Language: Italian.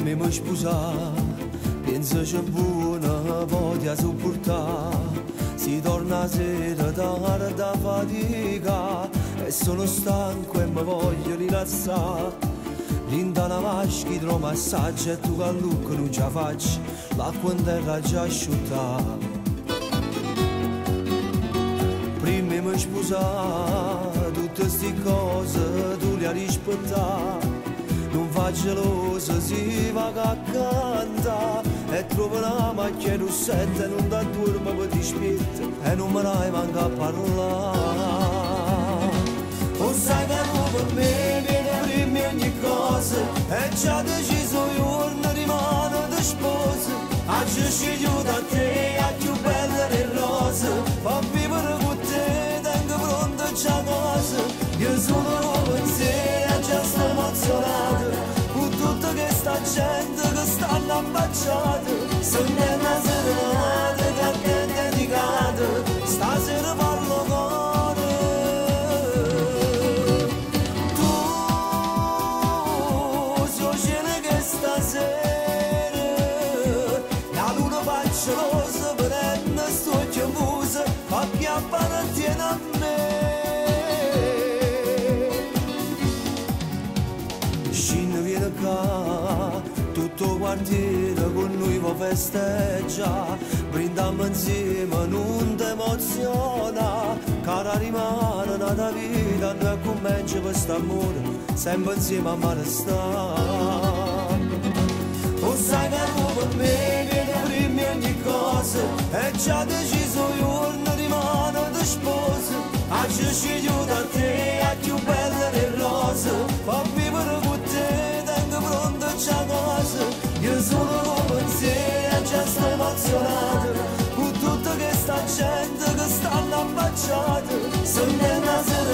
prima mi sposà, penso c'è buona voglia sopportare. Si torna sera da fatica e sono stanco e mi voglio rilassare. Rinda una vasca, idro massaggio e tu che lucco non ce la faccio, l'acqua in terra già asciutta. Prima mi sposà, tutte queste cose tu le hai rispettate. Non fa gelosa, si va a cantare e trova una macchia rossetta e non da dorme per ti spietta e non me ne manca a parlare. O sai che tu per me vieni prima ogni cosa e già deciso io non rimane di sposa. Oggi sceglio da te a più bella le rose, fa vivere con te, tengo pronta già cosa. Io sono nuovo in sé e già sto emozionato con tutta questa gente che stanno abbracciate. Sogna una serata che a te è dedicata, stasera parlo con te. Tu so cielo che stasera la luna faccia rosa prende sto chiamusa, fa chiappare tiene a me. Tutto il quartiere con noi va festeggia, brindiamo insieme, non ti emoziona, cara rimane nata vita, noi comincia questo amore, sempre insieme a mare sta. O sai che tu per me vieni prima ogni cosa, e già deciso io non rimane di sposa, oggi sceglio da te a più belle le rose, fa vivere con te. C'è cosa, io sono nuovo in sé e già sto emozionato con tutta questa gente che stanno abbracciate. Sogna una sera